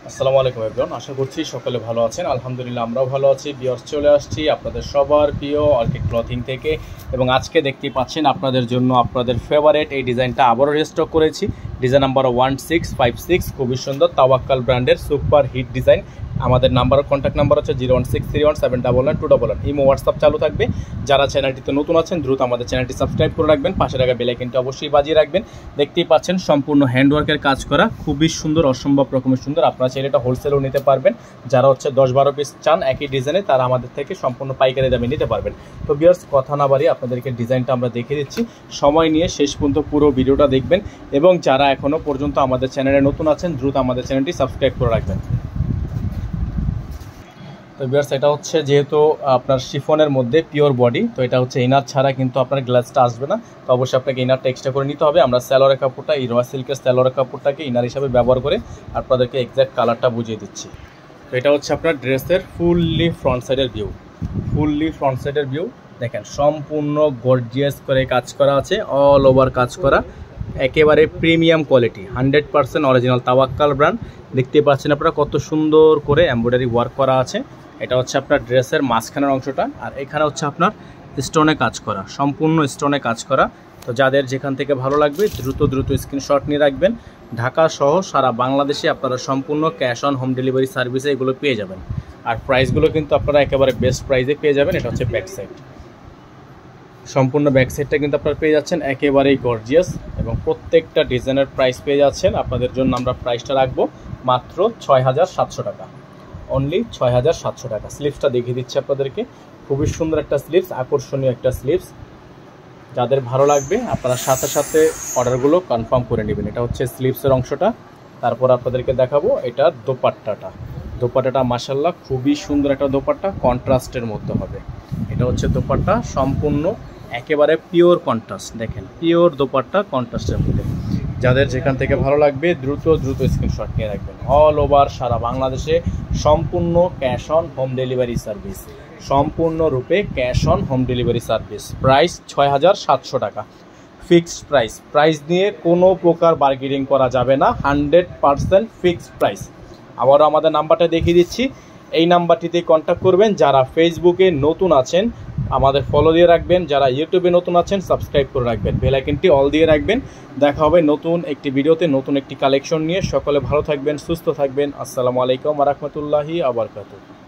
আসসালামু আলাইকুম এভরিওয়ান, আশা করছি সকলে ভালো আছেন। আলহামদুলিল্লাহ আমরাও ভালো আছি। ভিউয়ার্স, চলে আসছি আপনাদের সবার প্রিয় অর্কিড ক্লথিং থেকে এবং আজকে দেখতেই পাচ্ছেন আপনাদের জন্য আপনাদের ফেভারিট এই ডিজাইনটা আবারও রিস্টক করেছি। ডিজাইন নাম্বার 1656, খুবই সুন্দর তাওয়াক্কাল ব্র্যান্ডের সুপার হিট ডিজাইন। আমাদের কন্ট্যাক্ট নাম্বার হচ্ছে 01631719211। ইমো হোয়াটসঅ্যাপ চালু থাকবে। যারা চ্যানেলটিতে নতুন আছেন দ্রুত আমাদের চ্যানেলটি সাবস্ক্রাইব করে রাখবেন, পাশে রাখা বেল আইকনটি অবশ্যই বাজিয়ে রাখবেন। দেখতেই পাচ্ছেন সম্পূর্ণ হ্যান্ডওয়ার্কের কাজ করা, খুবই সুন্দর, অসম্ভব রকমের সুন্দর। আপনারা চাইলে এটা হোলসেলও নিতে পারবেন। যারা হচ্ছে 10-12 পিস চান একই ডিজাইনে, তারা আমাদের থেকে সম্পূর্ণ পাইকারি দামে নিতে পারবেন। তো ভিউয়ার্স, কথা না বাড়িয়ে আপনাদেরকে ডিজাইনটা আমরা দেখিয়ে দিচ্ছি। সময় নিয়ে শেষ পর্যন্ত পুরো ভিডিওটা দেখবেন এবং যারা এখনও পর্যন্ত আমাদের চ্যানেলে নতুন আছেন দ্রুত আমাদের চ্যানেলটি সাবস্ক্রাইব করে রাখবেন। তো ভিউয়ার্স, এটা হচ্ছে যেহেতু আপনার শিফনের মধ্যে পিওর বডি, তো এটা হচ্ছে ইনার ছাড়া কিন্তু আপনার গ্লাসটা আসবে না। তো অবশ্যই আপনাকে ইনারটা এক্সট্রা করে নিতে হবে। আমরা স্যালোয়ারের কাপড়টা, এই রয়্যাল সিল্কের স্যালোয়ারের কাপড়টাকে ইনার হিসাবে ব্যবহার করে আপনাদেরকে এক্স্যাক্ট কালারটা বুঝিয়ে দিচ্ছি। তো এটা হচ্ছে আপনার ড্রেসের ফুললি ফ্রন্ট সাইডের ভিউ। দেখেন সম্পূর্ণ গর্জিয়াস করে কাজ করা আছে, অল ওভার কাজ করা, একেবারে প্রিমিয়াম কোয়ালিটি, 100% অরিজিনাল তাওয়াক্কাল ব্র্যান্ড। দেখতে পাচ্ছেন আপনারা কত সুন্দর করে এমব্রয়ডারি ওয়ার্ক করা আছে। এটা হচ্ছে আপনার ড্রেসের মাঝখানের অংশটা, আর এখানে হচ্ছে আপনার স্টোনে কাজ করা, সম্পূর্ণ স্টোনে কাজ করা। তো যাদের যেখান থেকে ভালো লাগবে দ্রুত স্ক্রিনশট নিয়ে রাখবেন। ঢাকা সহ সারা বাংলাদেশে আপনারা সম্পূর্ণ ক্যাশ অন হোম ডেলিভারি সার্ভিসে এগুলো পেয়ে যাবেন। আর প্রাইসগুলো কিন্তু আপনারা একেবারে বেস্ট প্রাইসে পেয়ে যাবেন। এটা হচ্ছে ব্যাক সাইড, সম্পূর্ণ ব্যাক সাইডটা কিন্তু আপনারা পেয়ে যাচ্ছেন একেবারেই গর্জিয়াস এবং প্রত্যেকটা ডিজাইনের প্রাইস পেয়ে যাচ্ছেন। আপনাদের জন্য আমরা প্রাইসটা রাখবো মাত্র 6700 টাকা, অনলি 6700 টাকা। স্লিভসটা দেখিয়ে দিচ্ছি আপনাদেরকে, খুবই সুন্দর একটা স্লিভস, আকর্ষণীয় একটা স্লিভস। যাদের ভালো লাগবে আপনারা সাথে সাথে অর্ডারগুলো কনফার্ম করে নেবেন। এটা হচ্ছে স্লিভসের অংশটা। তারপর আপনাদেরকে দেখাবো এটা দোপাট্টাটা মাশাআল্লাহ খুবই সুন্দর একটা দোপাট্টা, কন্ট্রাস্টের মধ্যে হবে। এটা হচ্ছে দোপাট্টা, সম্পূর্ণ একেবারে পিওর কন্ট্রাস্ট। দেখেন পিওর দোপাট্টা কন্ট্রাস্টের মধ্যে। যাদের যেখান থেকে ভালো লাগবে দ্রুত স্ক্রিনশট নিয়ে রাখবেন। অল ওভার সারা বাংলাদেশে সম্পূর্ণ cash on home delivery service, সম্পূর্ণরূপে cash on home delivery service. Price 6700 টাকা, ফিক্সড প্রাইস নিয়ে কোনো প্রকার বার্গেনিং করা যাবে না, 100% ফিক্সড প্রাইস। আবারও আমাদের নাম্বারটা দেখিয়ে দিচ্ছি, এই নাম্বারটিতে কন্ট্যাক্ট করবেন। যারা ফেসবুকে নতুন আছেন আমাদের ফলো দিয়ে রাখবেন, যারা ইউটিউবে নতুন আছেন সাবস্ক্রাইব করে রাখবেন, বেল আইকনটি অল দিয়ে রাখবেন। দেখা হবে নতুন একটি ভিডিওতে নতুন একটি কালেকশন নিয়ে। সকলে ভালো থাকবেন, সুস্থ থাকবেন। আসসালামু আলাইকুম ওয়া রাহমাতুল্লাহি ওয়া বারাকাতুহু।